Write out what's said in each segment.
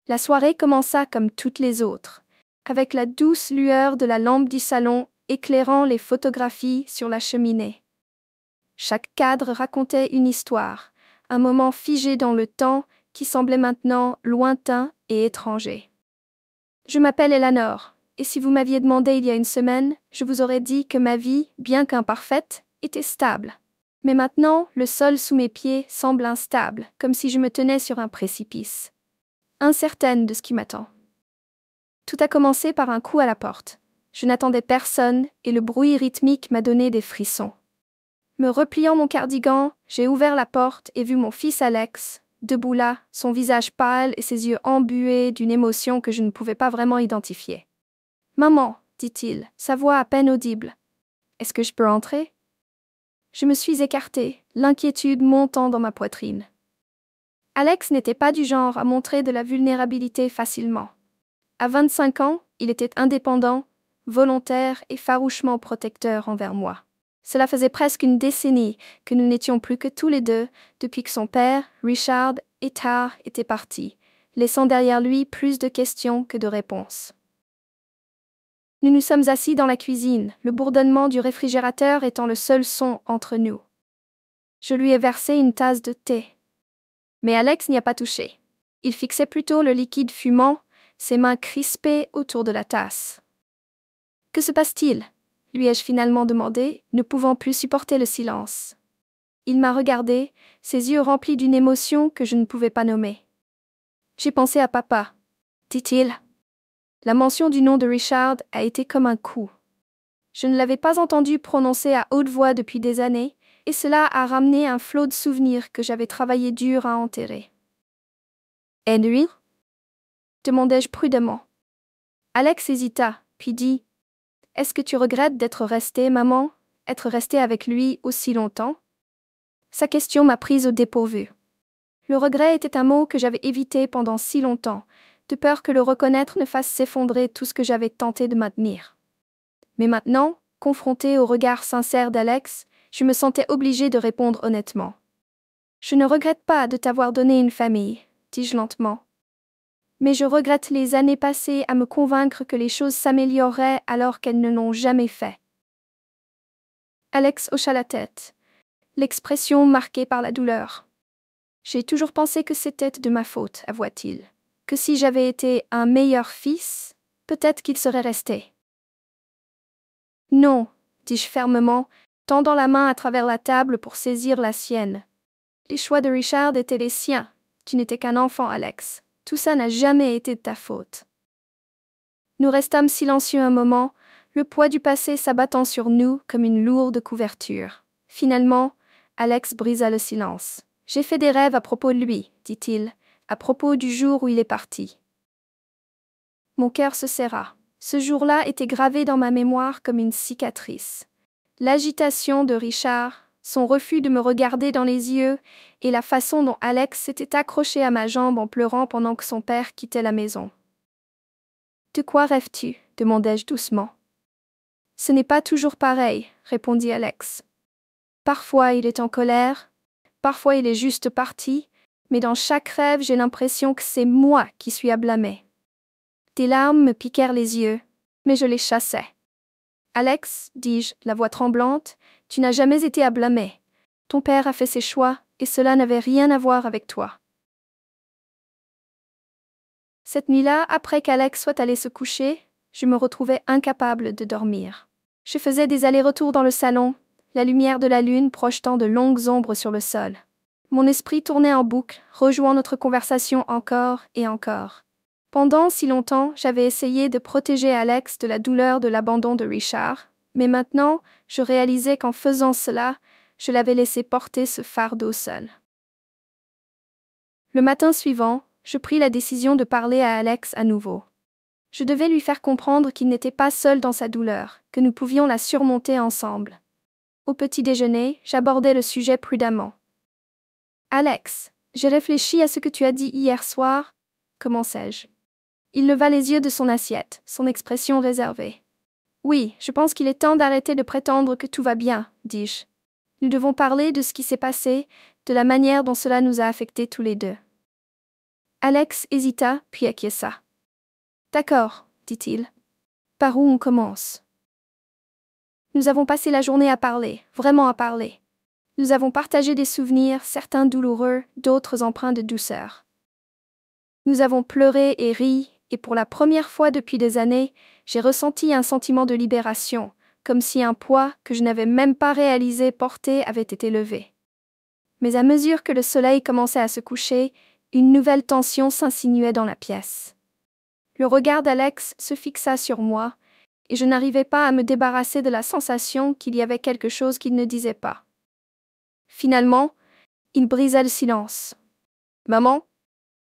La soirée commença comme toutes les autres, avec la douce lueur de la lampe du salon éclairant les photographies sur la cheminée. Chaque cadre racontait une histoire, un moment figé dans le temps qui semblait maintenant lointain et étranger. Je m'appelle Eleanor, et si vous m'aviez demandé il y a une semaine, je vous aurais dit que ma vie, bien qu'imparfaite, était stable. Mais maintenant, le sol sous mes pieds semble instable, comme si je me tenais sur un précipice. Incertaine de ce qui m'attend. Tout a commencé par un coup à la porte. Je n'attendais personne et le bruit rythmique m'a donné des frissons. Me repliant mon cardigan, j'ai ouvert la porte et vu mon fils Alex, debout là, son visage pâle et ses yeux embués d'une émotion que je ne pouvais pas vraiment identifier. « Maman » dit-il, sa voix à peine audible. « Est-ce que je peux entrer ?» Je me suis écartée, l'inquiétude montant dans ma poitrine. Alex n'était pas du genre à montrer de la vulnérabilité facilement. À 25 ans, il était indépendant, volontaire et farouchement protecteur envers moi. Cela faisait presque une décennie que nous n'étions plus que tous les deux depuis que son père, Richard, et tard étaient partis, laissant derrière lui plus de questions que de réponses. Nous nous sommes assis dans la cuisine, le bourdonnement du réfrigérateur étant le seul son entre nous. Je lui ai versé une tasse de thé. Mais Alex n'y a pas touché. Il fixait plutôt le liquide fumant, ses mains crispées autour de la tasse. « Que se passe-t-il » lui ai-je finalement demandé, ne pouvant plus supporter le silence. Il m'a regardé, ses yeux remplis d'une émotion que je ne pouvais pas nommer. « J'ai pensé à papa, » dit-il. La mention du nom de Richard a été comme un coup. Je ne l'avais pas entendu prononcer à haute voix depuis des années, et cela a ramené un flot de souvenirs que j'avais travaillé dur à enterrer. « Henry » demandai-je prudemment. Alex hésita, puis dit « Est-ce que tu regrettes d'être restée, maman, être restée avec lui aussi longtemps ?» Sa question m'a prise au dépourvu. Le regret était un mot que j'avais évité pendant si longtemps, de peur que le reconnaître ne fasse s'effondrer tout ce que j'avais tenté de maintenir. Mais maintenant, confrontée au regard sincère d'Alex, je me sentais obligée de répondre honnêtement. « Je ne regrette pas de t'avoir donné une famille, » dis-je lentement. Mais je regrette les années passées à me convaincre que les choses s'amélioreraient alors qu'elles ne l'ont jamais fait. Alex hocha la tête, l'expression marquée par la douleur. J'ai toujours pensé que c'était de ma faute, avoua-t-il. Que si j'avais été un meilleur fils, peut-être qu'il serait resté. Non, dis-je fermement, tendant la main à travers la table pour saisir la sienne. Les choix de Richard étaient les siens. Tu n'étais qu'un enfant, Alex. Tout ça n'a jamais été de ta faute. Nous restâmes silencieux un moment, le poids du passé s'abattant sur nous comme une lourde couverture. Finalement, Alex brisa le silence. « J'ai fait des rêves à propos de lui, » dit-il, à propos du jour où il est parti. Mon cœur se serra. Ce jour-là était gravé dans ma mémoire comme une cicatrice. L'agitation de Richard, son refus de me regarder dans les yeux et la façon dont Alex s'était accroché à ma jambe en pleurant pendant que son père quittait la maison. « De quoi rêves-tu » demandai-je doucement. « Ce n'est pas toujours pareil, » répondit Alex. « Parfois il est en colère, parfois il est juste parti, mais dans chaque rêve j'ai l'impression que c'est moi qui suis à blâmer. » Des larmes me piquèrent les yeux, mais je les chassai. « Alex, dis-je, la voix tremblante, tu n'as jamais été à blâmer. Ton père a fait ses choix, et cela n'avait rien à voir avec toi. » Cette nuit-là, après qu'Alex soit allé se coucher, je me retrouvais incapable de dormir. Je faisais des allers-retours dans le salon, la lumière de la lune projetant de longues ombres sur le sol. Mon esprit tournait en boucle, rejouant notre conversation encore et encore. Pendant si longtemps, j'avais essayé de protéger Alex de la douleur de l'abandon de Richard, mais maintenant, je réalisais qu'en faisant cela, je l'avais laissé porter ce fardeau seul. Le matin suivant, je pris la décision de parler à Alex à nouveau. Je devais lui faire comprendre qu'il n'était pas seul dans sa douleur, que nous pouvions la surmonter ensemble. Au petit déjeuner, j'abordai le sujet prudemment. « Alex, j'ai réfléchi à ce que tu as dit hier soir, » commençai-je. Il leva les yeux de son assiette, son expression réservée. « Oui, je pense qu'il est temps d'arrêter de prétendre que tout va bien, » dis-je. « Nous devons parler de ce qui s'est passé, de la manière dont cela nous a affectés tous les deux. » Alex hésita, puis acquiesça. D'accord, dit-il. Par où on commence? Nous avons passé la journée à parler, vraiment à parler. Nous avons partagé des souvenirs, certains douloureux, d'autres empreints de douceur. Nous avons pleuré et ri, et pour la première fois depuis des années, j'ai ressenti un sentiment de libération, comme si un poids que je n'avais même pas réalisé porter avait été levé. Mais à mesure que le soleil commençait à se coucher, une nouvelle tension s'insinuait dans la pièce. Le regard d'Alex se fixa sur moi, et je n'arrivais pas à me débarrasser de la sensation qu'il y avait quelque chose qu'il ne disait pas. Finalement, il brisa le silence. « Maman,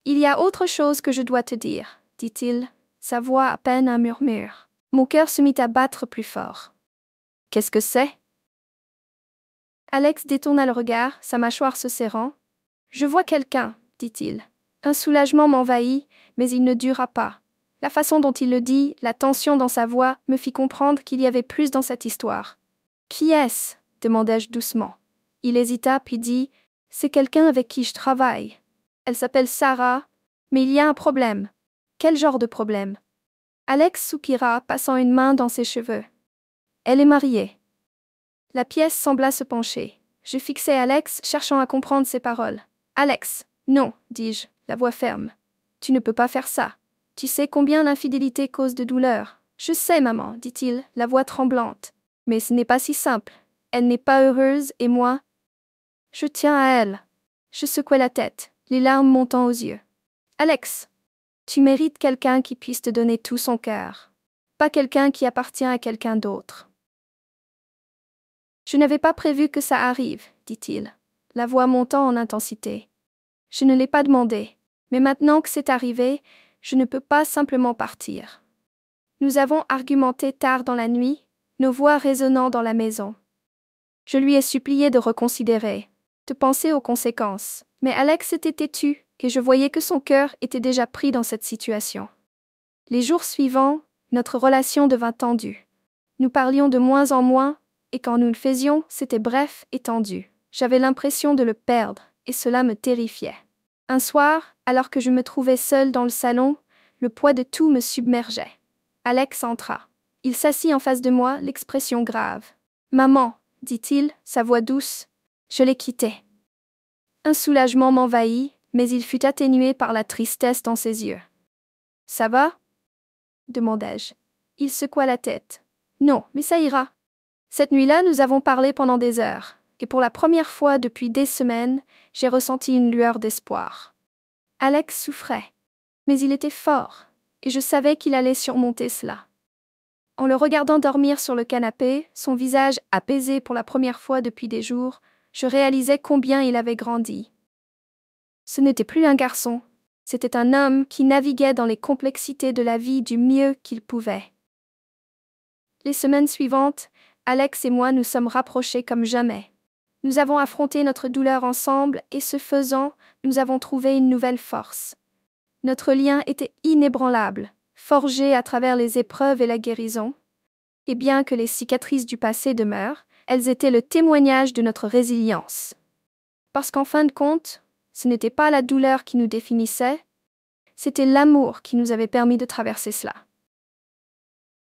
il y a autre chose que je dois te dire, » dit-il, sa voix à peine un murmure. Mon cœur se mit à battre plus fort. « Qu'est-ce que c'est » Alex détourna le regard, sa mâchoire se serrant. « Je vois quelqu'un, » dit-il. Un soulagement m'envahit, mais il ne dura pas. La façon dont il le dit, la tension dans sa voix, me fit comprendre qu'il y avait plus dans cette histoire. « Qui est-ce » demandai-je doucement. Il hésita puis dit « C'est quelqu'un avec qui je travaille. Elle s'appelle Sarah, mais il y a un problème. » « Quel genre de problème » Alex soupira, passant une main dans ses cheveux. « Elle est mariée. » La pièce sembla se pencher. Je fixai Alex, cherchant à comprendre ses paroles. « Alex, non, dis-je, la voix ferme. Tu ne peux pas faire ça. Tu sais combien l'infidélité cause de douleur. »« Je sais, maman, dit-il, la voix tremblante. Mais ce n'est pas si simple. Elle n'est pas heureuse et moi... Je tiens à elle. » Je secouai la tête, les larmes montant aux yeux. « Alex, tu mérites quelqu'un qui puisse te donner tout son cœur. Pas quelqu'un qui appartient à quelqu'un d'autre. » « Je n'avais pas prévu que ça arrive, » dit-il, la voix montant en intensité. « Je ne l'ai pas demandé, mais maintenant que c'est arrivé, je ne peux pas simplement partir. » Nous avons argumenté tard dans la nuit, nos voix résonnant dans la maison. Je lui ai supplié de reconsidérer, de penser aux conséquences, mais Alex était têtu, et je voyais que son cœur était déjà pris dans cette situation. Les jours suivants, notre relation devint tendue. Nous parlions de moins en moins, et quand nous le faisions, c'était bref et tendu. J'avais l'impression de le perdre, et cela me terrifiait. Un soir, alors que je me trouvais seule dans le salon, le poids de tout me submergeait. Alex entra. Il s'assit en face de moi, l'expression grave. « Maman, » dit-il, sa voix douce, « je l'ai quitté. » Un soulagement m'envahit, mais il fut atténué par la tristesse dans ses yeux. « Ça va » demandai-je. Il secoua la tête. « Non, mais ça ira. » Cette nuit-là, nous avons parlé pendant des heures, et pour la première fois depuis des semaines, j'ai ressenti une lueur d'espoir. Alex souffrait, mais il était fort, et je savais qu'il allait surmonter cela. En le regardant dormir sur le canapé, son visage apaisé pour la première fois depuis des jours, je réalisais combien il avait grandi. Ce n'était plus un garçon, c'était un homme qui naviguait dans les complexités de la vie du mieux qu'il pouvait. Les semaines suivantes, Alex et moi nous sommes rapprochés comme jamais. Nous avons affronté notre douleur ensemble et ce faisant, nous avons trouvé une nouvelle force. Notre lien était inébranlable, forgé à travers les épreuves et la guérison. Et bien que les cicatrices du passé demeurent, elles étaient le témoignage de notre résilience. Parce qu'en fin de compte, ce n'était pas la douleur qui nous définissait, c'était l'amour qui nous avait permis de traverser cela.